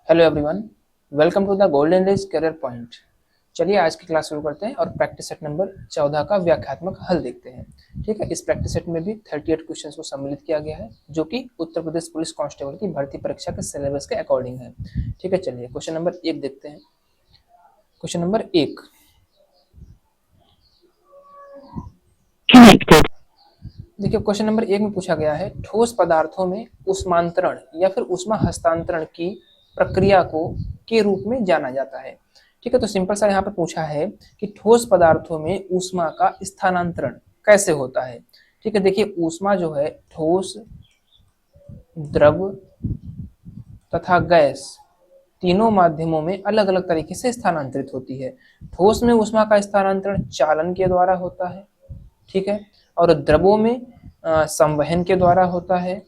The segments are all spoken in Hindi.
Hello everyone, welcome to the golden days career point. चलिए आज की क्लास शुरू करते हैं और प्रैक्टिस सेट नंबर 14 का व्याख्यात्मक हल देखते हैं। ठीक है, इस प्रैक्टिस सेट में भी 38 क्वेश्चंस को सम्मिलित किया गया है जो कि उत्तर प्रदेश पुलिस कांस्टेबल की भर्ती परीक्षा के सिलेबस के अकॉर्डिंग है। ठीक है, चलिए क्वेश्चन नंबर 1 देखते हैं। क्वेश्चन नंबर 1, देखिए क्वेश्चन नंबर 1 में पूछा गया है ठोस पदार्थों में ऊष्मांतरण या फिर ऊष्मा हस्तांतरण की प्रक्रिया को के रूप में जाना जाता है। ठीक है, तो सिंपल सा यहाँ पर पूछा है कि ठोस पदार्थों में ऊष्मा का स्थानांतरण कैसे होता है। ठीक है, देखिए ऊष्मा जो है ठोस, द्रव तथा गैस तीनों माध्यमों में अलग अलग तरीके से स्थानांतरित होती है। ठोस में ऊष्मा का स्थानांतरण चालन के द्वारा होता है, ठीक है, और द्रवों में संवहन के द्वारा होता है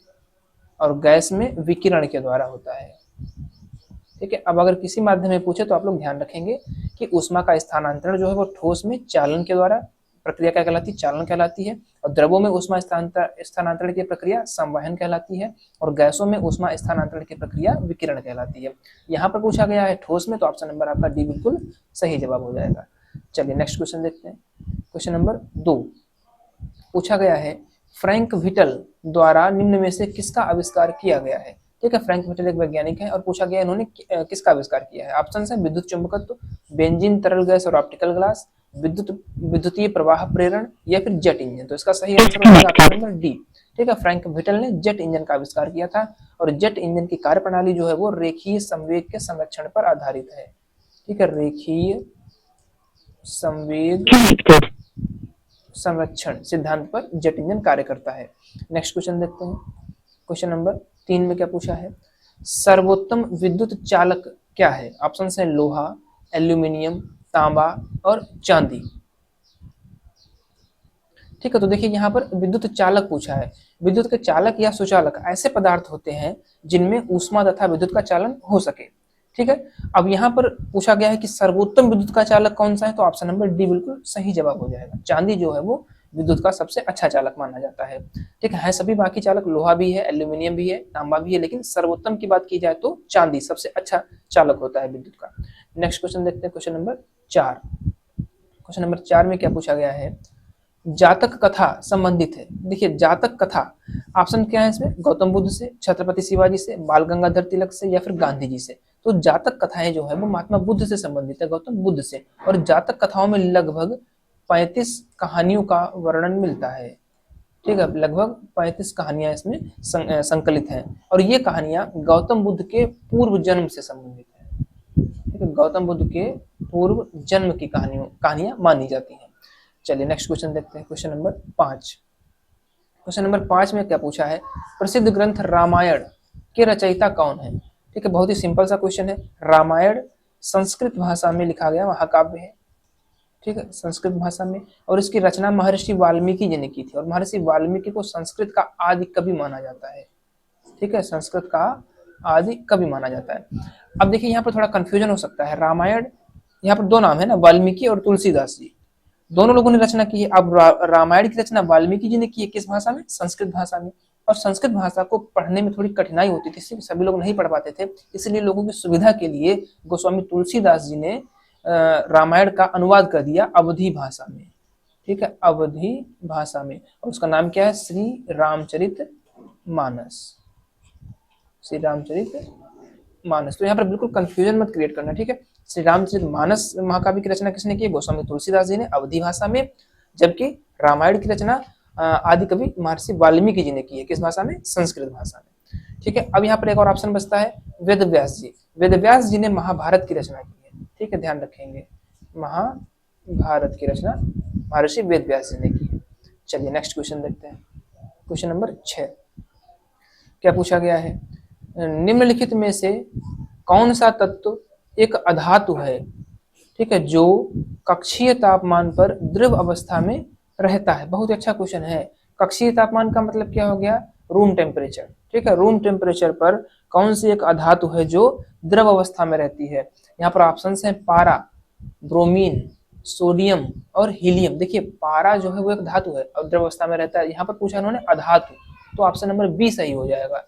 और गैस में विकिरण के द्वारा होता है। ठीक है, अब अगर किसी माध्यम में पूछे तो आप लोग ध्यान रखेंगे कि ऊष्मा का स्थानांतरण जो है वो ठोस में चालन के द्वारा प्रक्रिया क्या कहलाती है, चालन कहलाती है, और द्रवों में ऊष्मा स्थानांतरण की प्रक्रिया संवहन कहलाती है, और गैसों में ऊष्मा स्थानांतरण की प्रक्रिया विकिरण कहलाती है। यहाँ पर पूछा गया है ठोस में, तो ऑप्शन नंबर आपका डी बिल्कुल सही जवाब हो जाएगा। चलिए नेक्स्ट क्वेश्चन देखते हैं। क्वेश्चन नंबर 2 पूछा गया है फ्रैंक व्हिटल द्वारा निम्न में से किसका आविष्कार किया गया है। ठीक है, फ्रैंक व्हिटल एक वैज्ञानिक है और पूछा गया इन्होंने किसका आविष्कार किया है। ऑप्शन है विद्युत चुंबकत्व, बेंजीन तरल गैस और ऑप्टिकल ग्लास, विद्युतीय प्रवाह प्रेरण या फिर जेट इंजन। तो इसका सही आंसर हो जाएगा ऑप्शन नंबर डी। ठीक है, फ्रैंक व्हिटल ने जेट इंजन का आविष्कार किया था और जेट इंजन की कार्यप्रणाली जो है वो रेखीय संवेग के संरक्षण पर आधारित है। ठीक है, रेखीय संवेग संरक्षण सिद्धांत पर जेट इंजन कार्य करता है। नेक्स्ट क्वेश्चन देखते हैं। क्वेश्चन नंबर 3 में क्या पूछा है, सर्वोत्तम विद्युत चालक क्या है। ऑप्शन है लोहा, एल्यूमिनियम, तांबा और चांदी। ठीक है, तो देखिए यहाँ पर विद्युत चालक पूछा है। विद्युत के चालक या सुचालक ऐसे पदार्थ होते हैं जिनमें ऊष्मा तथा विद्युत का चालन हो सके। ठीक है, अब यहाँ पर पूछा गया है कि सर्वोत्तम विद्युत का चालक कौन सा है, तो ऑप्शन नंबर डी बिल्कुल सही जवाब हो जाएगा। चांदी जो है वो विद्युत का सबसे अच्छा चालक माना जाता है। ठीक है, सभी बाकी चालक लोहा भी है, एल्यूमिनियम भी है, तांबा भी है, लेकिन सर्वोत्तम की बात की जाए तो चांदी सबसे अच्छा चालक होता है विद्युत का। नेक्स्ट क्वेश्चन देखते हैं। Question number 4। क्वेश्चन नंबर 4 में क्या पूछा गया है, जातक कथा संबंधित है। देखिए जातक कथा ऑप्शन क्या है इसमें, गौतम बुद्ध से, छत्रपति शिवाजी से, बाल गंगाधर तिलक से या फिर गांधी जी से। तो जातक कथाएं जो है वो महात्मा बुद्ध से संबंधित है, गौतम बुद्ध से, और जातक कथाओं में लगभग 35 कहानियों का वर्णन मिलता है। ठीक है, लगभग 35 कहानियां इसमें संकलित हैं और ये कहानियां गौतम बुद्ध के पूर्व जन्म से संबंधित है। ठीक है, गौतम बुद्ध के पूर्व जन्म की कहानियां मानी जाती हैं। चलिए नेक्स्ट क्वेश्चन देखते हैं। Question number 5। क्वेश्चन नंबर 5 में क्या पूछा है, प्रसिद्ध ग्रंथ रामायण के रचयिता कौन है। ठीक है, बहुत ही सिंपल सा क्वेश्चन है। रामायण संस्कृत भाषा में लिखा गया महाकाव्य है। ठीक है, संस्कृत भाषा में, और इसकी रचना महर्षि वाल्मीकि जी ने की थी और महर्षि वाल्मीकि को संस्कृत का आदि कवि माना जाता है। ठीक है, संस्कृत का आदि कवि माना जाता है। अब देखिए यहाँ पर थोड़ा कंफ्यूजन हो सकता है। रामायण, यहाँ पर दो नाम है ना, वाल्मीकि और तुलसीदास जी, दोनों लोगों ने रचना की है। अब रामायण की रचना वाल्मीकि जी ने की है, किस भाषा में, संस्कृत भाषा में, और संस्कृत भाषा को पढ़ने में थोड़ी कठिनाई होती थी, सभी लोग नहीं पढ़ पाते थे, इसलिए लोगों की सुविधा के लिए गोस्वामी तुलसीदास जी ने रामायण का अनुवाद कर दिया अवधी भाषा में। ठीक है, अवधी भाषा में, और उसका नाम क्या है, श्री रामचरित मानस। श्री रामचरित मानस। तो यहाँ पर बिल्कुल कंफ्यूजन मत क्रिएट करना। ठीक है, श्री रामचरित मानस महाकाव्य की रचना किसने की, गोस्वामी तुलसीदास जी ने अवधी भाषा में, जबकि रामायण की रचना आदि कवि महर्षि वाल्मीकि जी ने की है, किस भाषा में, संस्कृत भाषा में। ठीक है, अब यहाँ पर एक और ऑप्शन बचता है वेद व्यास जी। वेद व्यास जी ने महाभारत की रचना की है। ठीक है, ध्यान रखेंगे, महाभारत की रचना महर्षि वेद व्यास जी ने की है। चलिए नेक्स्ट क्वेश्चन देखते हैं। क्वेश्चन नंबर 6 क्या पूछा गया है, निम्नलिखित में से कौन सा तत्व एक अधातु है। ठीक है, जो कक्षीय तापमान पर द्रव अवस्था में रहता है। बहुत अच्छा क्वेश्चन है। कक्षीय तापमान का मतलब क्या हो गया, रूम टेम्परेचर। ठीक है, रूम टेम्परेचर पर कौन सी एक अधातु है जो द्रव अवस्था में रहती है। यहाँ पर ऑप्शन है पारा, ब्रोमीन, सोडियम और हीलियम। देखिए पारा जो है वो एक धातु है और द्रव अवस्था में रहता है, यहाँ पर पूछा उन्होंने अधातु, तो ऑप्शन नंबर बी सही हो जाएगा।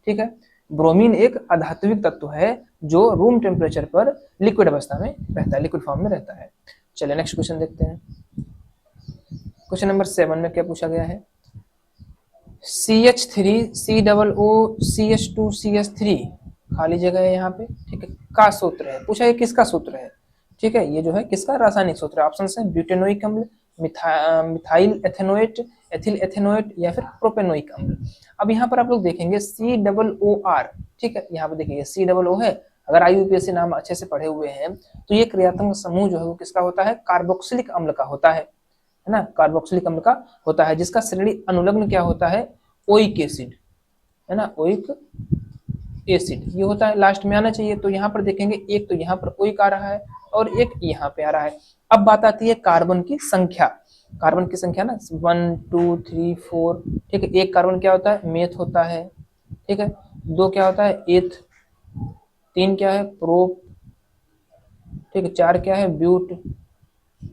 ठीक है, ब्रोमीन एक अधात्विक तत्व है जो रूम टेम्परेचर पर लिक्विड अवस्था में रहता है, लिक्विड फॉर्म में रहता है। चलिए नेक्स्ट क्वेश्चन देखते हैं। क्वेश्चन नंबर 7 में क्या पूछा गया है, CH3 COO CH2 CH3 खाली जगह है यहाँ पे, ठीक है, का सूत्र है, पूछा है किसका सूत्र है, ठीक है, ये जो है किसका रासायनिक सूत्र है। ऑप्शन है ब्यूटेनोइक अम्ल, मिथाइल एथेनोएट, एथिल एथेनोएट या फिर प्रोपेनोइक अम्ल। अब यहाँ पर आप लोग देखेंगे COOR, ठीक है, यहाँ पे देखिए COO है। अगर IUPAC नाम अच्छे से पढ़े हुए हैं तो ये क्रियात्मक समूह जो है वो किसका होता है, कार्बोक्सिलिक अम्ल का होता है ना, कार्बोक्सिलिक अम्ल का होता है, जिसका श्रेणी अनुलग्न क्या होता है, ओइक एसिड, है ना, ओइक एसिड ये होता है, लास्ट में आना चाहिए। तो यहाँ पर देखेंगे एक तो यहाँ पर ओइक आ रहा है और एक यहाँ पे आ रहा है। अब बात आती है कार्बन की संख्या, कार्बन की संख्या ना 1 2 3 4, ठीक है, एक कार्बन क्या होता है, मेथ होता है, ठीक है, 2 क्या होता है, एथ, 3 क्या है, प्रोप, ठीक है, 4 क्या है, ब्यूट,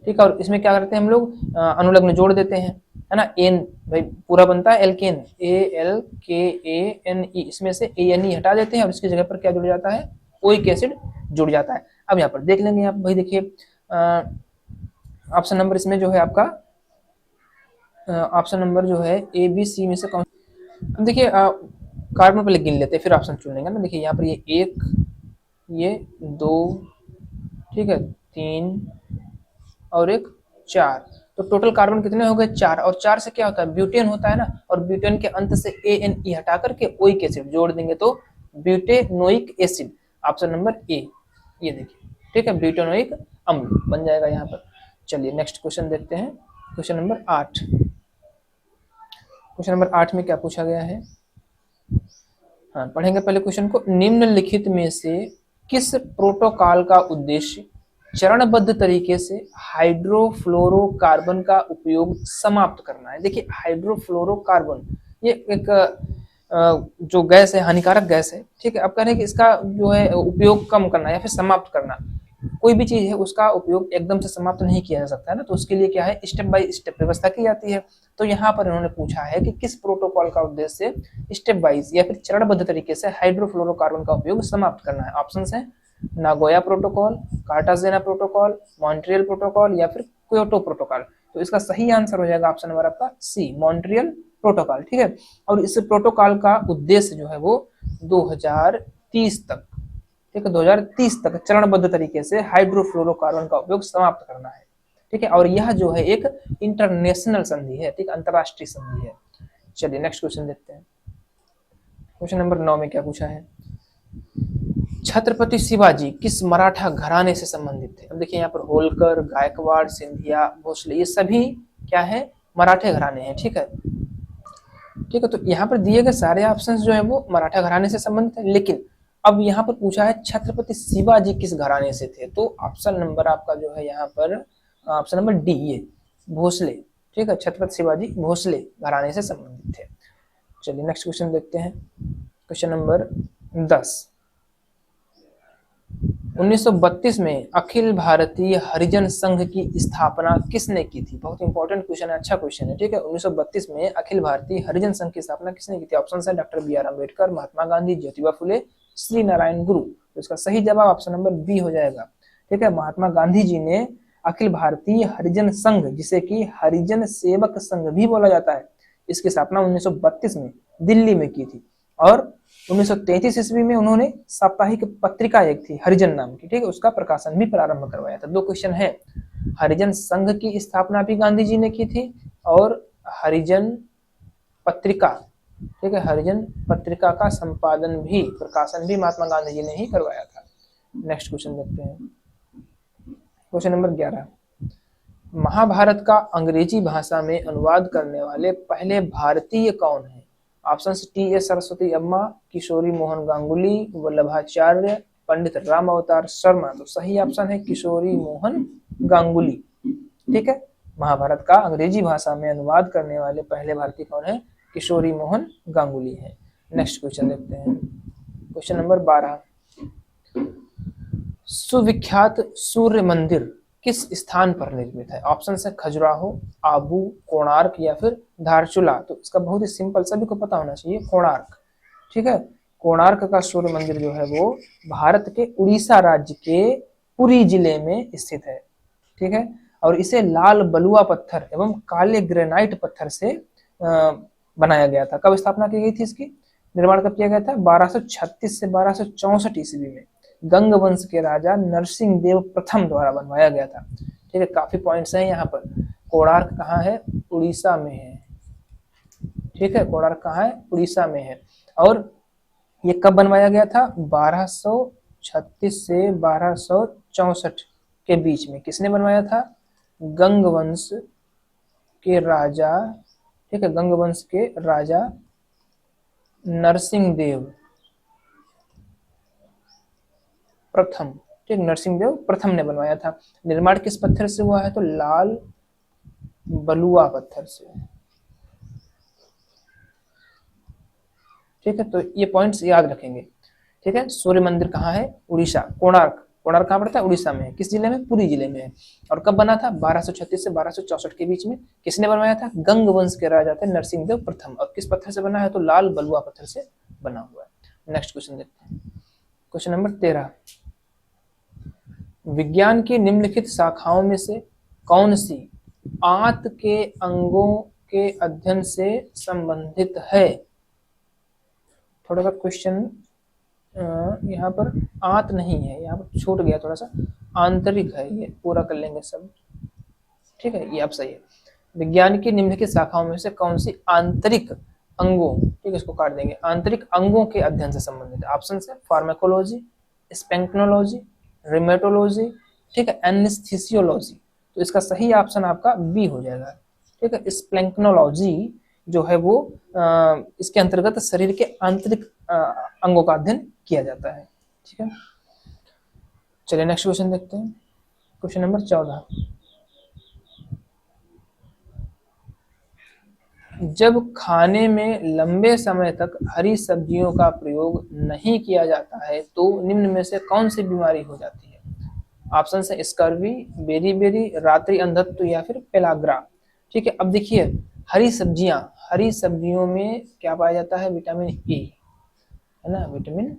ठीक है, और इसमें क्या करते हैं हम लोग अनुलग्न जोड़ देते हैं, है ना, एन भाई पूरा बनता है एल्केन, ALKANE, इसमें से ANE हटा देते हैं और इसकी जगह पर क्या जुड़ जाता है, ओइक एसिड जुड़ जाता है। अब यहाँ पर देख लेंगे आप भाई, देखिए ऑप्शन नंबर इसमें जो है आपका ऑप्शन नंबर जो है ABC में से कौन, अब देखिए कार्बन पहले गिन लेते हैं फिर ऑप्शन चुन लेंगे ना। देखिए यहाँ पर ये 1, ये 2, ठीक है, 3 और एक 4, तो टोटल कार्बन कितने हो गए, 4, और 4 से क्या होता है, ब्यूटेन होता है ना, और ब्यूटेन के अंत से ANE हटा करके ओइक एसिड जोड़ देंगे तो butanoic acid, option number A, ये देखिए, ठीक है, ब्यूटेनोइक अम्ल बन जाएगा यहाँ पर। चलिए नेक्स्ट क्वेश्चन देखते हैं, क्वेश्चन नंबर 8। क्वेश्चन नंबर 8 में क्या पूछा गया है, हाँ पढ़ेंगे पहले क्वेश्चन को। निम्नलिखित में से किस प्रोटोकॉल का उद्देश्य चरणबद्ध तरीके से हाइड्रोफ्लोरोकार्बन का उपयोग समाप्त करना है। देखिए हाइड्रोफ्लोरोकार्बन ये एक जो गैस है, हानिकारक गैस है, ठीक है। अब कह रहे हैं कि इसका जो है उपयोग कम करना या फिर समाप्त करना, कोई भी चीज है उसका उपयोग एकदम से समाप्त नहीं किया जा सकता है ना, तो उसके लिए क्या है, स्टेप बाय स्टेप व्यवस्था की जाती है। तो यहाँ पर इन्होंने पूछा है कि किस प्रोटोकॉल का उद्देश्य स्टेप वाइज या फिर चरणबद्ध तरीके से हाइड्रोफ्लोरोकार्बन का उपयोग समाप्त करना है। ऑप्शंस हैं Nagoya protocol, Cartagena protocol, Montreal protocol या फिर क्योटो प्रोटोकॉल। तो इसका सही आंसर हो जाएगा ऑप्शन नंबर आपका सी, मॉन्ट्रियल प्रोटोकॉल, ठीक है। और इस प्रोटोकॉल का उद्देश्य जो है वो 2030 तक, ठीक है, 2030 तक चरणबद्ध तरीके से हाइड्रोफ्लोरोकार्बन का उपयोग समाप्त करना है, ठीक है। और यह जो है एक इंटरनेशनल संधि है, ठीक, अंतरराष्ट्रीय संधि है। चलिए नेक्स्ट क्वेश्चन देखते हैं। क्वेश्चन नंबर 9 में क्या पूछा है, छत्रपति शिवाजी किस मराठा घराने से संबंधित थे। अब देखिए यहाँ पर होलकर, गायकवाड़, सिंधिया, भोसले ये सभी क्या है, मराठे घराने हैं, ठीक है, ठीक है। तो यहाँ पर दिए गए सारे ऑप्शंस जो है वो मराठा घराने से संबंधित है, लेकिन अब यहाँ पर पूछा है छत्रपति शिवाजी किस घराने से थे, तो ऑप्शन नंबर आपका जो है यहाँ पर ऑप्शन नंबर डी, ये भोसले, ठीक है, छत्रपति शिवाजी भोसले घराने से संबंधित थे। चलिए नेक्स्ट क्वेश्चन देखते हैं, क्वेश्चन नंबर 10। 1932 में अखिल भारतीय हरिजन संघ की स्थापना किसने की थी। बहुत इंपॉर्टेंट क्वेश्चन है, अच्छा क्वेश्चन है, ठीक है। 1932 में अखिल भारतीय हरिजन संघ की स्थापना किसने की थी। ऑप्शन है डॉक्टर BR अम्बेडकर, महात्मा गांधी, ज्योतिबा फुले, श्री नारायण गुरु। तो इसका सही जवाब ऑप्शन नंबर बी हो जाएगा, ठीक है। महात्मा गांधी जी ने अखिल भारतीय हरिजन संघ, जिसे कि हरिजन सेवक संघ भी बोला जाता है, इसकी स्थापना 1932 में दिल्ली में की थी। और 1933 ईस्वी में उन्होंने साप्ताहिक पत्रिका एक थी हरिजन नाम की, ठीक है, उसका प्रकाशन भी प्रारंभ करवाया था। 2 क्वेश्चन है, हरिजन संघ की स्थापना भी गांधी जी ने की थी और हरिजन पत्रिका, ठीक है, हरिजन पत्रिका का संपादन भी, प्रकाशन भी महात्मा गांधी जी ने ही करवाया था। नेक्स्ट क्वेश्चन देखते हैं, क्वेश्चन नंबर 11। महाभारत का अंग्रेजी भाषा में अनुवाद करने वाले पहले भारतीय कौन है। ऑप्शन TS सरस्वती अम्मा, किशोरी मोहन गांगुली, वल्लभाचार्य, पंडित राम अवतार शर्मा। तो सही ऑप्शन है किशोरी मोहन गांगुली, ठीक है। महाभारत का अंग्रेजी भाषा में अनुवाद करने वाले पहले भारतीय कौन है, किशोरी मोहन गांगुली है। नेक्स्ट क्वेश्चन देखते हैं, क्वेश्चन नंबर 12। सुविख्यात सूर्य मंदिर किस स्थान पर निर्मित है। ऑप्शन है खजुराहो, आबू, कोणार्क या फिर धारचूला। तो इसका बहुत ही सिंपल, सभी को पता होना चाहिए, कोणार्क, ठीक है, कोणार्क का सूर्य मंदिर जो है वो भारत के उड़ीसा राज्य के पुरी जिले में स्थित है। ठीक है, और इसे लाल बलुआ पत्थर एवं काले ग्रेनाइट पत्थर से बनाया गया था। कब स्थापना की गई थी इसकी, निर्माण कब किया गया था, 1236 से 1264 ईस्वी में गंग वंश के राजा नरसिंह देव प्रथम द्वारा बनवाया गया था। ठीक है, काफी पॉइंट्स हैं यहाँ पर। कोणार्क कहाँ है, उड़ीसा में है। ठीक है, कोणार्क कहाँ है, उड़ीसा में है। और ये कब बनवाया गया था, 1236 से 1264 के बीच में। किसने बनवाया था, गंग वंश के राजा, ठीक है, गंग वंश के राजा नरसिंह देव प्रथम। ठीक, नरसिंह देव प्रथम ने बनवाया था। निर्माण किस पत्थर से हुआ है, तो लाल बलुआ पत्थर से। ठीक है, तो ये पॉइंट्स याद रखेंगे। ठीक है, सूर्य मंदिर कहाँ है, उड़ीसा। कोणार्क, कोणार्क कहाँ पड़ता है, उड़ीसा में है। किस जिले में, पुरी जिले में है। और कब बना था, 1236 से 1264 के बीच में। किसने बनवाया था, गंग वंश के राजा थे नरसिंह देव प्रथम। और किस पत्थर से बना है, तो लाल बलुआ पत्थर से बना हुआ है। नेक्स्ट क्वेश्चन देखते हैं, क्वेश्चन नंबर 13। विज्ञान की निम्नलिखित शाखाओं में से कौन सी आंत के अंगों के अध्ययन से संबंधित है। थोड़ा सा क्वेश्चन यहाँ पर आंत नहीं है, यहाँ पर छूट गया थोड़ा सा, आंतरिक है, ये पूरा कर लेंगे सब। ठीक है, ये अब सही है। विज्ञान की निम्नलिखित शाखाओं में से कौन सी आंतरिक अंगों, ठीक है, इसको काट देंगे, आंतरिक अंगों के अध्ययन से संबंधित है। ऑप्शन है फार्माकोलॉजी, स्पेक्ट्रोलॉजी, रिमेटोलॉजी, ठीक है, एनेस्थीसियोलॉजी। तो इसका सही ऑप्शन आपका बी हो जाएगा। ठीक है, स्पेक्ट्रोलॉजी जो है वो इसके अंतर्गत शरीर के आंतरिक अंगों का अध्ययन किया जाता है। ठीक है, चलिए नेक्स्ट क्वेश्चन देखते हैं, क्वेश्चन नंबर 14। जब खाने में लंबे समय तक हरी सब्जियों का प्रयोग नहीं किया जाता है तो निम्न में से कौन सी बीमारी हो जाती है। ऑप्शन है स्कर्वी, बेरी, रात्रि अंधत्व या फिर पेलाग्रा। ठीक है, अब देखिए हरी सब्जियों में क्या पाया जाता है, विटामिन ए, है ना, विटामिन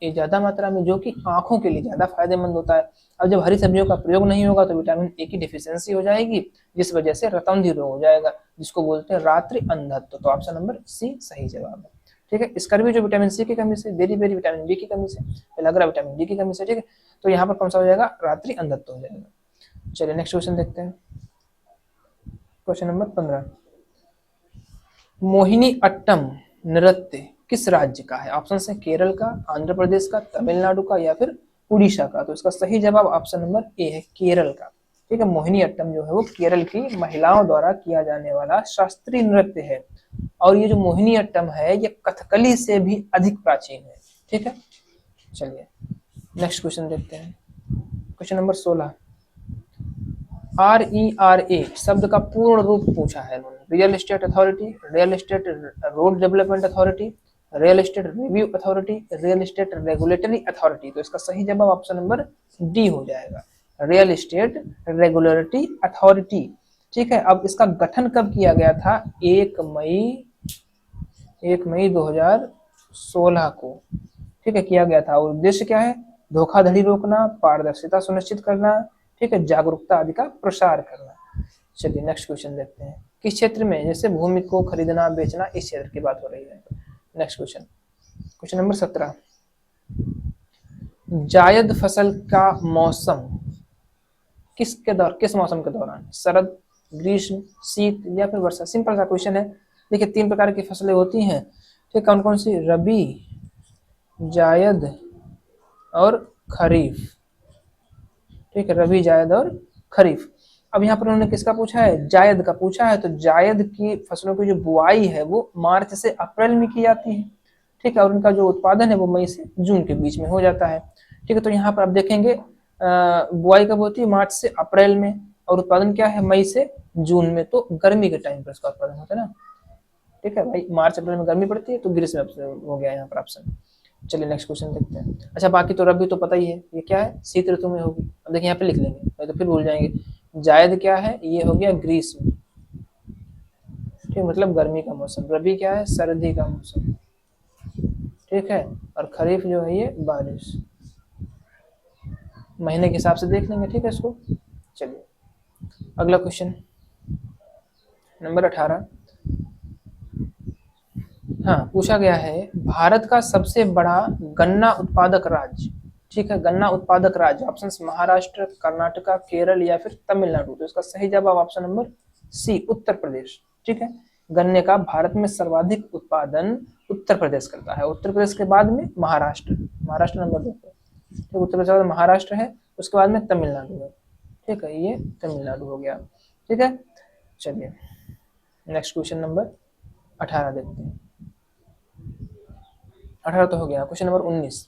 ए ज्यादा मात्रा में, जो कि आंखों के लिए ज्यादा फायदेमंद होता है। अब जब हरी सब्जियों का प्रयोग नहीं होगा तो विटामिन ए की डिफिशियंसी हो जाएगी, जिस वजह से रतौंधी रोग हो जाएगा, जिसको बोलते हैं रात्रि अंधत्व। तो ऑप्शन नंबर सी सही जवाब है। ठीक है, स्कर्वी जो विटामिन सी की कमी से, बेरी विटामिन बी की कमी से, पेलाग्रा विटामिन डी की कमी से। ठीक है, तो यहाँ पर कौन सा हो जाएगा, रात्रि अंधत्व हो जाएगा। चलिए नेक्स्ट क्वेश्चन देखते हैं, क्वेश्चन नंबर 15। मोहिनी अट्टम नृत्य किस राज्य का है। ऑप्शन है केरल का, आंध्र प्रदेश का, तमिलनाडु का या फिर उड़ीसा का। तो इसका सही जवाब ऑप्शन नंबर ए है, केरल का। ठीक है, मोहिनी अट्टम जो है वो केरल की महिलाओं द्वारा किया जाने वाला शास्त्रीय नृत्य है। और ये जो मोहिनी अट्टम है ये कथकली से भी अधिक प्राचीन है। ठीक है, चलिए नेक्स्ट क्वेश्चन देखते हैं, क्वेश्चन नंबर 16। RERA शब्द का पूर्ण रूप पूछा है उन्होंने। Real estate authority, real estate road development authority, real estate review authority, real estate regulatory authority. तो इसका सही जवाब ऑप्शन नंबर डी हो जाएगा, रियल एस्टेट रेगुलेटरी अथॉरिटी। ठीक है, अब इसका गठन कब किया गया था, 1 मई 2016 को। ठीक है, किया गया था। और उद्देश्य क्या है, धोखाधड़ी रोकना, पारदर्शिता सुनिश्चित करना, ठीक है, जागरूकता आदि का प्रसार करना। चलिए नेक्स्ट क्वेश्चन देखते हैं, किस क्षेत्र में, जैसे भूमि को खरीदना बेचना, इस क्षेत्र की बात हो रही है। Next question, question number 17। जायद फसल का मौसम किस मौसम के दौरान, शरद, ग्रीष्म, शीत या फिर वर्षा। सिंपल सा क्वेश्चन है। देखिए 3 प्रकार की फसलें होती हैं, ठीक, कौन कौन सी, रबी, जायद और खरीफ। ठीक है, रबी, जायद और खरीफ। अब यहाँ पर उन्होंने किसका पूछा है, जायद का पूछा है। तो जायद की फसलों की जो बुआई है वो मार्च से अप्रैल में की जाती है। ठीक है, और उनका जो उत्पादन है वो मई से जून के बीच में हो जाता है। ठीक है, तो यहाँ पर आप देखेंगे बुआई कब होती है, मार्च से अप्रैल में, और उत्पादन क्या है, मई से जून में। तो गर्मी के टाइम पर इसका उत्पादन होता है ना। ठीक है भाई, मार्च अप्रैल में गर्मी पड़ती है, तो ग्रीष्म हो गया यहाँ पर ऑप्शन। चलिए नेक्स्ट क्वेश्चन देखते हैं। अच्छा, बाकी तो रबी तो पता ही है, ये क्या है, शीत ऋतु में होगी। अब देखिए यहाँ पे लिख लेंगे, नहीं तो फिर भूल जाएंगे। जायद क्या है, ये हो गया ग्रीष्म, ठीक, मतलब गर्मी का मौसम। रबी क्या है, सर्दी का मौसम। ठीक है, और खरीफ जो है ये बारिश। महीने के हिसाब से देख लेंगे, ठीक है इसको। चलिए अगला क्वेश्चन नंबर 18। हाँ, पूछा गया है भारत का सबसे बड़ा गन्ना उत्पादक राज्य। ठीक है, गन्ना उत्पादक राज्य, ऑप्शन महाराष्ट्र, कर्नाटका, केरल या फिर तमिलनाडु। तो इसका सही जवाब option number C, Uttar Pradesh. ठीक है, गन्ने का भारत में सर्वाधिक उत्पादन उत्तर प्रदेश करता है। उत्तर प्रदेश के बाद में महाराष्ट्र, महाराष्ट्र नंबर 2 पे। ठीक, उत्तर प्रदेश के बाद महाराष्ट्र है, उसके बाद में तमिलनाडु है। ठीक है, ये तमिलनाडु हो गया। ठीक है, चलिए नेक्स्ट क्वेश्चन नंबर 18 देखते हैं। 18 तो हो गया। Question number 19।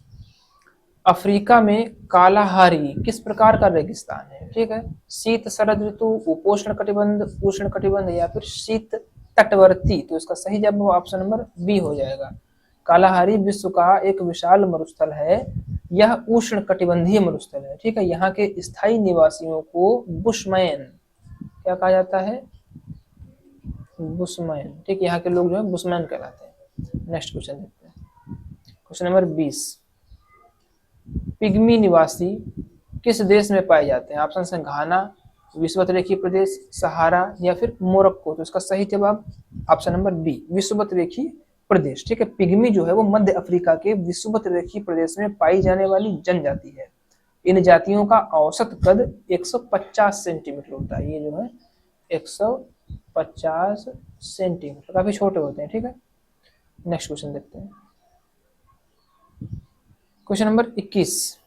अफ्रीका में कालाहारी किस प्रकार का रेगिस्तान है? ठीक है, शीत शरद ऋतु, उपोष्ण कटिबंध, उष्ण कटिबंध या फिर शीत तटवर्ती। तो इसका सही जवाब ऑप्शन नंबर बी हो जाएगा। कालाहारी विश्व का एक विशाल मरुस्थल है। यह उष्ण कटिबंधीय मरुस्थल है। ठीक है, यहाँ के स्थायी निवासियों को बुशमैन क्या कहा जाता है? बुशमैन। ठीक, यहाँ के लोग जो है बुशमैन कहलाते हैं। नेक्स्ट क्वेश्चन देखते हैं। Question number 20। पिग्मी निवासी किस देश में पाए जाते हैं? ऑप्शन है घाना, विषुवतरेखीय प्रदेश, सहारा या फिर मोरक्को। तो इसका सही जवाब ऑप्शन नंबर बी, विषुवतरेखीय प्रदेश। ठीक है, पिग्मी जो है वो मध्य अफ्रीका के विषुवतरेखीय प्रदेश में पाई जाने वाली जनजाति है। इन जातियों का औसत कद 150 सेंटीमीटर होता है। ये जो है 150 सेंटीमीटर, काफी छोटे होते हैं। ठीक है, नेक्स्ट क्वेश्चन देखते हैं। Question number 21।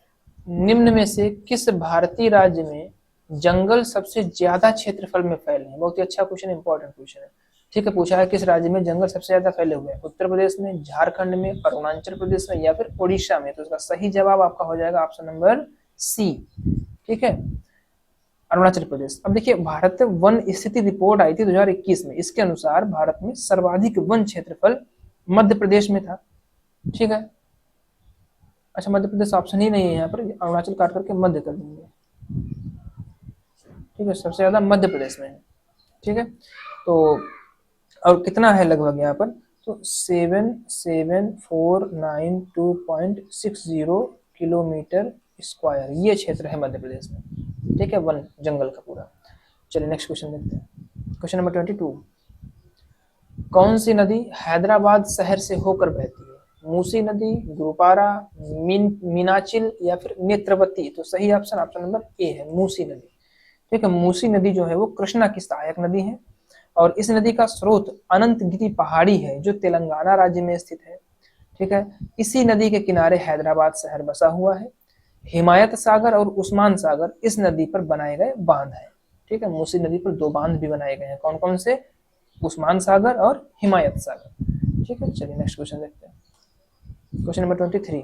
निम्न में से किस भारतीय राज्य में जंगल सबसे ज्यादा क्षेत्रफल में फैले हैं? बहुत ही अच्छा क्वेश्चन, इंपॉर्टेंट क्वेश्चन है। ठीक है, पूछा है किस राज्य में जंगल सबसे ज्यादा फैले हुए हैं? उत्तर प्रदेश में, झारखंड में, अरुणाचल प्रदेश में या फिर ओडिशा में। तो इसका सही जवाब आपका हो जाएगा ऑप्शन नंबर सी। ठीक है, अरुणाचल प्रदेश। अब देखिए, भारत वन स्थिति रिपोर्ट आई थी 2021 में। इसके अनुसार भारत में सर्वाधिक वन क्षेत्रफल मध्य प्रदेश में था। ठीक है, अच्छा मध्य प्रदेश ऑप्शन ही नहीं है यहाँ पर, अरुणाचल काट करके मध्य कर देंगे। ठीक है, सबसे ज्यादा मध्य प्रदेश में है। ठीक है, तो और कितना है लगभग यहाँ पर? तो 77,492.60 किलोमीटर स्क्वायर ये क्षेत्र है मध्य प्रदेश में। ठीक है, वन जंगल का पूरा। चलिए नेक्स्ट क्वेश्चन देखते हैं। Question number 22। कौन सी नदी हैदराबाद शहर से होकर बहती है? मूसी नदी, गुरुपारा, मीनाचिल या फिर नेत्रवती। तो सही ऑप्शन ऑप्शन नंबर ए है, मूसी नदी। ठीक है, मूसी नदी जो है वो कृष्णा की सहायक नदी है और इस नदी का स्रोत अनंतगिरी पहाड़ी है जो तेलंगाना राज्य में स्थित है। ठीक है, इसी नदी के किनारे हैदराबाद शहर बसा हुआ है। हिमायत सागर और उस्मान सागर इस नदी पर बनाए गए बांध हैं। ठीक है, मूसी नदी पर 2 बांध भी बनाए गए हैं। कौन कौन से? उस्मान सागर और हिमायत सागर। ठीक है, चलिए नेक्स्ट क्वेश्चन देखते हैं। Question number 23।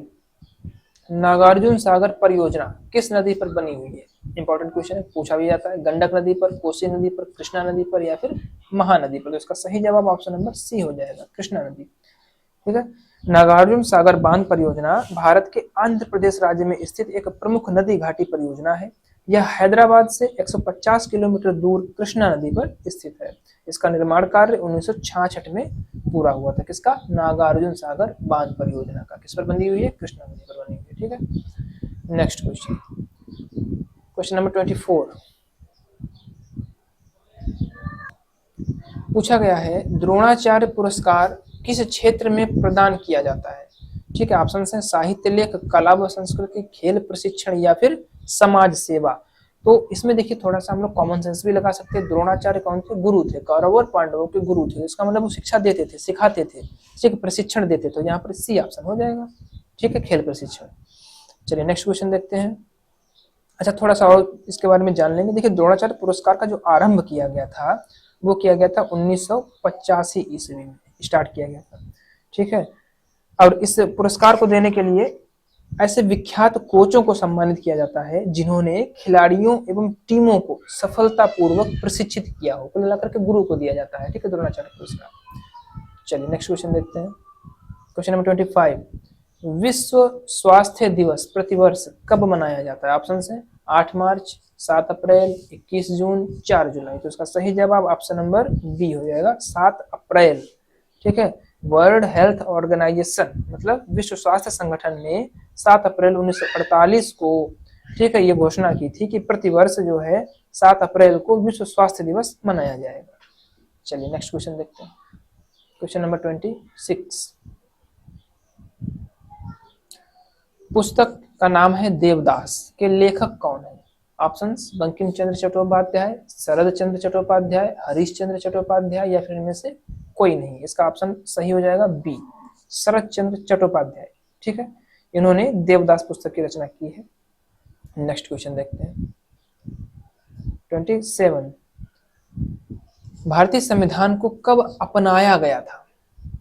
नागार्जुन सागर परियोजना किस नदी पर बनी हुई है? इंपॉर्टेंट क्वेश्चन है, पूछा भी जाता है। गंडक नदी पर, कोसी नदी पर, कृष्णा नदी पर या फिर महानदी पर। तो इसका सही जवाब ऑप्शन नंबर सी हो जाएगा, कृष्णा नदी। ठीक है, नागार्जुन सागर बांध परियोजना भारत के आंध्र प्रदेश राज्य में स्थित एक प्रमुख नदी घाटी परियोजना है। यह हैदराबाद से 150 किलोमीटर दूर कृष्णा नदी पर स्थित है। इसका निर्माण कार्य 1966 में पूरा हुआ था। किसका? नागार्जुन सागर बांध परियोजना का। किस पर बनी हुई है? कृष्णा नदी पर बनी हुई है। ठीक है, नेक्स्ट क्वेश्चन, क्वेश्चन नंबर 24। पूछा गया है द्रोणाचार्य पुरस्कार किस क्षेत्र में प्रदान किया जाता है? ठीक है, ऑप्शन है साहित्य लेख, कला व संस्कृति, खेल प्रशिक्षण या फिर समाज सेवा। तो इसमें देखिए थोड़ा सा हम लोग कॉमन सेंस भी लगा सकते हैं। द्रोणाचार्य कौन थे? गुरु थे, कौरव और पांडवों के गुरु थे। इसका मतलब वो शिक्षा देते थे, सिखाते थे, ठीक, प्रशिक्षण देते। तो यहाँ पर सी ऑप्शन हो जाएगा। ठीक है, खेल प्रशिक्षण। चलिए नेक्स्ट क्वेश्चन देखते हैं। अच्छा, थोड़ा सा और इसके बारे में जान लेंगे। देखिए, द्रोणाचार्य पुरस्कार का जो आरंभ किया गया था वो किया गया था 1985 ईस्वी में स्टार्ट किया गया था। ठीक है, और इस पुरस्कार को देने के लिए ऐसे विख्यात कोचों को सम्मानित किया जाता है जिन्होंने खिलाड़ियों एवं टीमों को सफलतापूर्वक प्रशिक्षित किया हो। कुल मिलाकर के गुरु को दिया जाता है। ठीक है, द्रोणाचार्य पुरस्कार। चलिए नेक्स्ट क्वेश्चन देखते हैं। Question number 25। विश्व स्वास्थ्य दिवस प्रतिवर्ष कब मनाया जाता है? ऑप्शन है 8 मार्च, 7 अप्रैल, 21 जून, 4 जुलाई। तो इसका सही जवाब ऑप्शन नंबर बी हो जाएगा, 7 अप्रैल। ठीक है, वर्ल्ड हेल्थ ऑर्गेनाइजेशन मतलब विश्व स्वास्थ्य संगठन ने 7 अप्रैल 1948 को, ठीक है, ये घोषणा की थी कि प्रतिवर्ष जो है 7 अप्रैल को विश्व स्वास्थ्य दिवस मनाया जाएगा। चलिए नेक्स्ट क्वेश्चन देखते हैं। Question number 26। पुस्तक का नाम है देवदास के लेखक कौन है? ऑप्शंस बंकिम चंद्र चट्टोपाध्याय, शरद चंद्र चट्टोपाध्याय, हरीश चंद्र चट्टोपाध्याय या फिर इनमें से कोई नहीं। इसका ऑप्शन सही हो जाएगा बी, शरद चंद्र चट्टोपाध्याय। ठीक है, इन्होंने देवदास पुस्तक की रचना की है। नेक्स्ट क्वेश्चन देखते हैं 27। भारतीय संविधान को कब अपनाया गया था?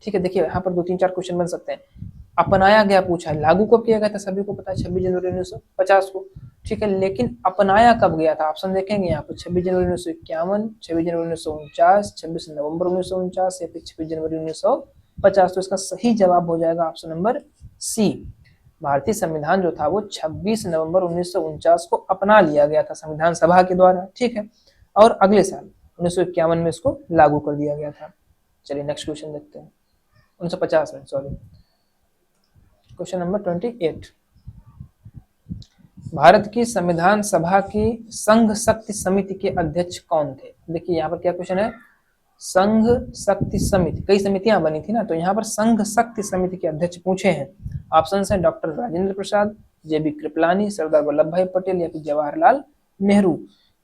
ठीक है, देखिए यहाँ पर 2-3-4 क्वेश्चन बन सकते हैं। अपनाया गया पूछा है, लागू कब किया गया था सभी को पता है 26 जनवरी 1950 को। ठीक है, लेकिन अपनाया कब गया था? ऑप्शन देखेंगे यहाँ पर 26 जनवरी 1951, 26 जनवरी 1949, 26 नवंबर 1949 या फिर 26 जनवरी 1950। तो इसका सही जवाब हो जाएगा ऑप्शन नंबर सी। भारतीय संविधान जो था वो 26 नवंबर 1949 को अपना लिया गया था संविधान सभा के द्वारा। ठीक है, और अगले साल 1951 में इसको लागू कर दिया गया था। चलिए नेक्स्ट क्वेश्चन देखते हैं 1950 में, सॉरी। Question number 28। भारत की संविधान सभा की संघ शक्ति समिति के अध्यक्ष कौन थे? देखिए यहाँ पर क्या क्वेश्चन है, संघ शक्ति समिति, कई समितियां बनी थी ना, तो यहाँ पर संघ शक्ति समिति के अध्यक्ष पूछे हैं। ऑप्शन है डॉक्टर राजेंद्र प्रसाद, जेबी कृपलानी, सरदार वल्लभ भाई पटेल या फिर जवाहरलाल नेहरू।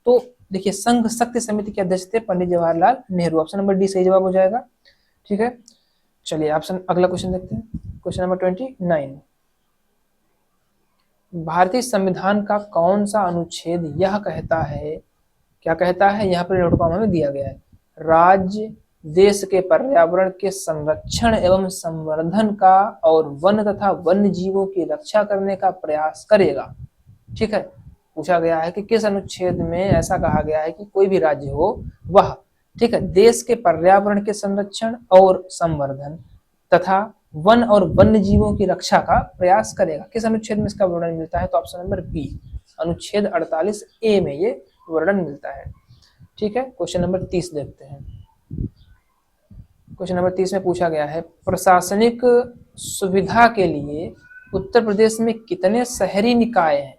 तो देखिए संघ शक्ति समिति के अध्यक्ष थे Pandit Jawaharlal Nehru. Option number D सही जवाब हो जाएगा। ठीक है, चलिए ऑप्शन अगला क्वेश्चन देखते हैं। Question number 29। भारतीय संविधान का कौन सा अनुच्छेद यह कहता है, क्या कहता है, यहाँ पर नोट कॉमा में दिया गया है, राज्य देश के पर्यावरण के संरक्षण एवं संवर्धन का और वन तथा वन्य जीवों की रक्षा करने का प्रयास करेगा। ठीक है, पूछा गया है कि किस अनुच्छेद में ऐसा कहा गया है कि कोई भी राज्य हो वह, ठीक है, देश के पर्यावरण के संरक्षण और संवर्धन तथा वन और वन्य जीवों की रक्षा का प्रयास करेगा। किस अनुच्छेद में इसका वर्णन मिलता है? तो ऑप्शन नंबर बी, अनुच्छेद 48A में ये वर्णन मिलता है। ठीक है, क्वेश्चन नंबर 30 देखते हैं। क्वेश्चन नंबर 30 में पूछा गया है प्रशासनिक सुविधा के लिए उत्तर प्रदेश में कितने शहरी निकाय हैं?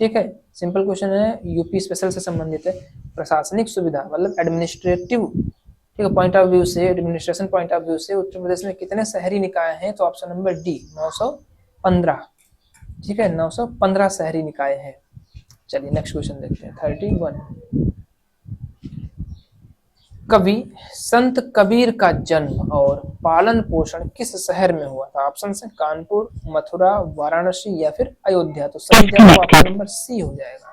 ठीक है, सिंपल क्वेश्चन है, यूपी स्पेशल से संबंधित है। प्रशासनिक सुविधा मतलब एडमिनिस्ट्रेटिव, ठीक है, पॉइंट ऑफ व्यू से, एडमिनिस्ट्रेशन पॉइंट ऑफ व्यू से उत्तर प्रदेश में कितने शहरी निकाय हैं? तो ऑप्शन नंबर डी 915। ठीक है, 915 शहरी निकाय हैं। चलिए नेक्स्ट क्वेश्चन देखते हैं 31। कवि संत कबीर का जन्म और पालन पोषण किस शहर में हुआ था? ऑप्शन है कानपुर, मथुरा, वाराणसी या फिर अयोध्या। तो सही जवाब ऑप्शन नंबर सी हो जाएगा।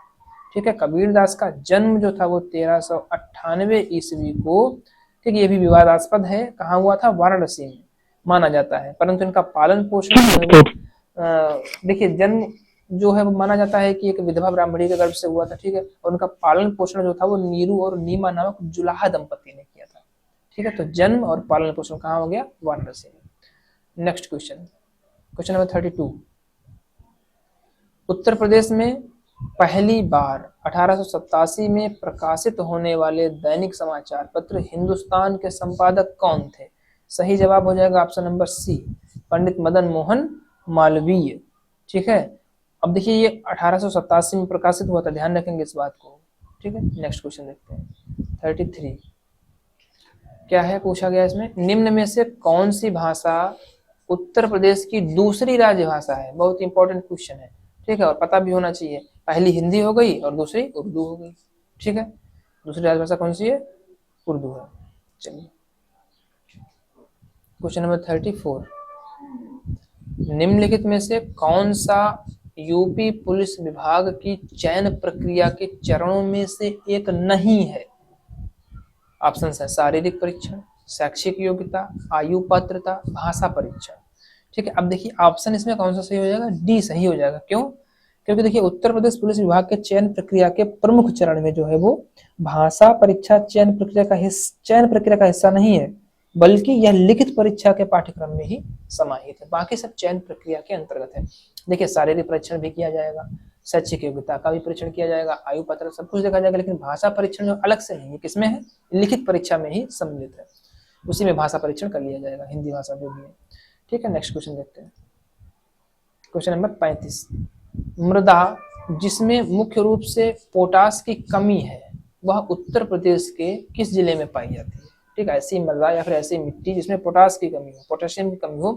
ठीक है, कबीरदास का जन्म जो था वो 1398 ईस्वी को, ठीक है, ये भी विवादास्पद है, कहाँ हुआ था? वाराणसी में माना जाता है। परंतु इनका पालन पोषण देखिए जन्म जो है वो माना जाता है कि एक विधवा ब्राह्मणी के गर्भ से हुआ था। ठीक है, और उनका पालन पोषण जो था वो नीरू और नीमा नामक जुलाहा दंपति ने किया था। ठीक है, तो जन्म और पालन पोषण कहाँ हो गया? वाराणसी में। Next question, question number 32। Uttar Pradesh में पहली बार 1887 में प्रकाशित होने वाले दैनिक समाचार पत्र हिंदुस्तान के संपादक कौन थे? सही जवाब हो जाएगा option number C, Pandit Madan Mohan Malviya. ठीक है, अब देखिए ये 1887 में प्रकाशित हुआ था, ध्यान रखेंगे इस बात को। ठीक है, नेक्स्ट क्वेश्चन देखते हैं 33। क्या है पूछा गया इसमें, निम्न में से कौन सी भाषा उत्तर प्रदेश की दूसरी राजभाषा है? बहुत इंपॉर्टेंट क्वेश्चन है। ठीक है, और पता भी होना चाहिए। पहली हिंदी हो गई और दूसरी उर्दू हो गई। ठीक है, दूसरी राजभाषा कौन सी है? उर्दू है। चलिए क्वेश्चन नंबर 34। निम्नलिखित में से कौन सा यूपी पुलिस विभाग की चयन प्रक्रिया के चरणों में से एक नहीं है? ऑप्शन है शारीरिक परीक्षण, शैक्षिक योग्यता, आयु पात्रता, भाषा परीक्षण। ठीक है, अब देखिए ऑप्शन इसमें कौन सा सही हो जाएगा? डी सही हो जाएगा। क्यों? क्योंकि देखिए उत्तर प्रदेश पुलिस विभाग के चयन प्रक्रिया के प्रमुख चरण में जो है वो भाषा परीक्षा चयन प्रक्रिया का हिस्सा नहीं है, बल्कि यह लिखित परीक्षा के पाठ्यक्रम में ही समाहित है। बाकी सब चयन प्रक्रिया के अंतर्गत है। देखिए शारीरिक परीक्षण भी किया जाएगा, शैक्षिक योग्यता का भी परीक्षण किया जाएगा, आयु पत्र सब कुछ देखा जाएगा, लेकिन भाषा परीक्षण जो अलग से नहीं है, किसमें है? लिखित परीक्षा में ही सम्मिलित है। उसी में भाषा परीक्षण कर लिया जाएगा, हिंदी भाषा जो भी है। ठीक है, नेक्स्ट क्वेश्चन देखते हैं। क्वेश्चन नंबर 35, मृदा जिसमें मुख्य रूप से पोटास की कमी है वह उत्तर प्रदेश के किस जिले में पाई जाती है? ठीक है, ऐसी मृदा या फिर ऐसी मिट्टी जिसमें पोटास की कमी हो, पोटेशियम की कमी हो,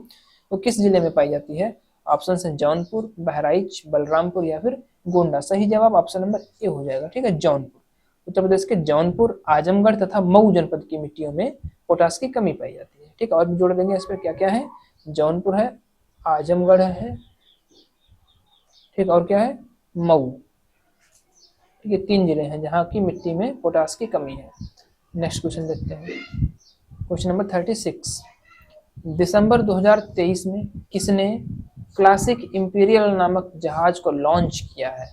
वो किस जिले में पाई जाती है? ऑप्शन है जौनपुर, बहराइच, बलरामपुर या फिर गोंडा। सही जवाब ऑप्शन नंबर ए हो जाएगा। ठीक है, जौनपुर। उत्तर प्रदेश के जौनपुर, आजमगढ़ तथा मऊ जनपद की मिट्टियों में पोटास की कमी पाई जाती है। ठीक है, और भी जोड़ देंगे इस पर क्या क्या है, जौनपुर है, आजमगढ़ है, ठीक, और क्या है, मऊ। ठीक है, 3 जिले हैं जहां की मिट्टी में पोटास की कमी है। नेक्स्ट क्वेश्चन देखते हैं। क्वेश्चन नंबर 36, दिसंबर 2023 में किसने क्लासिक इंपीरियल नामक जहाज को लॉन्च किया है?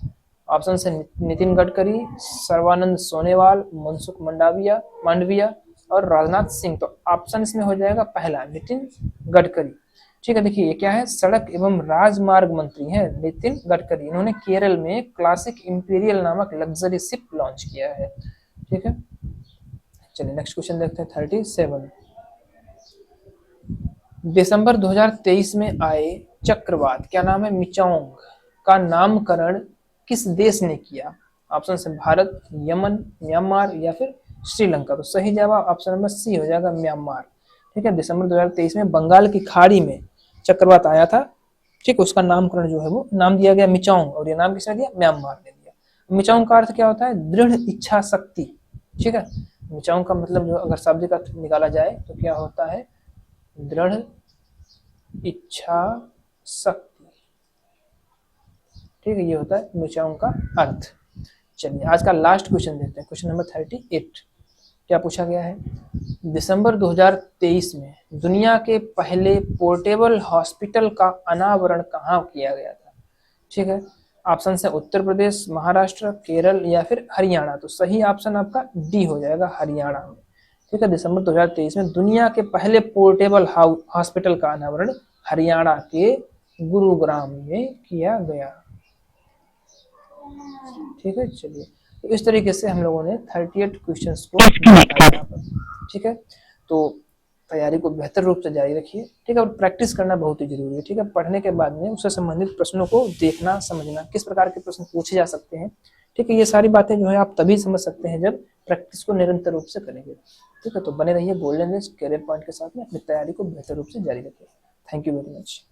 ऑप्शन है नितिन गडकरी, सर्बानंद सोनोवाल, मनसुख मांडविया और राजनाथ सिंह। तो ऑप्शन इसमें हो जाएगा पहला, नितिन गडकरी। ठीक है, देखिए ये क्या है, सड़क एवं राजमार्ग मंत्री हैं नितिन गडकरी। इन्होंने केरल में क्लासिक इंपीरियल नामक लग्जरी शिप लॉन्च किया है। ठीक है, चलिए नेक्स्ट क्वेश्चन देखते हैं। 37, दिसंबर 2023 में आए चक्रवात, क्या नाम है, मिचांग, का नामकरण किस देश ने किया? ऑप्शन है भारत, यमन, म्यांमार या फिर श्रीलंका। तो सही जवाब ऑप्शन नंबर सी हो जाएगा, म्यांमार। ठीक है, दिसंबर 2023 में बंगाल की खाड़ी में चक्रवात आया था। ठीक, उसका नामकरण जो है वो नाम दिया गया मिचांग, और ये नाम किसने दिया, म्यांमार ने दिया। मिचांग का अर्थ क्या होता है, दृढ़ इच्छा शक्ति। ठीक है, मिचांग का मतलब जो अगर शब्द का निकाला जाए तो क्या होता है, दृढ़ इच्छा शक्ति। ठीक है, ये होता है मिचांग का अर्थ। चलिए आज का लास्ट क्वेश्चन देखते हैं। क्वेश्चन नंबर 38, क्या पूछा गया है, दिसंबर 2023 में दुनिया के पहले पोर्टेबल हॉस्पिटल का अनावरण कहाँ किया गया था? ठीक है, ऑप्शन है उत्तर प्रदेश, महाराष्ट्र, केरल या फिर हरियाणा। तो सही ऑप्शन आपका डी हो जाएगा, हरियाणा में। ठीक है, दिसंबर 2023 में दुनिया के पहले पोर्टेबल हॉस्पिटल का अनावरण हरियाणा के गुरुग्राम में किया गया। ठीक है, चलिए तो इस तरीके से हम लोगों ने 38 क्वेश्चंस को यहाँ पर। ठीक है, तो तैयारी को बेहतर रूप से जारी रखिए। ठीक है, और प्रैक्टिस करना बहुत ही जरूरी है। ठीक है, पढ़ने के बाद में उससे संबंधित प्रश्नों को देखना, समझना, किस प्रकार के प्रश्न पूछे जा सकते हैं। ठीक है, ये सारी बातें जो है आप तभी समझ सकते हैं जब प्रैक्टिस को निरंतर रूप से करेंगे। ठीक है, तो बने रहिए गोल्डन रेस कैरियर पॉइंट के साथ में, अपनी तैयारी को बेहतर रूप से जारी रखिए। Thank you very much.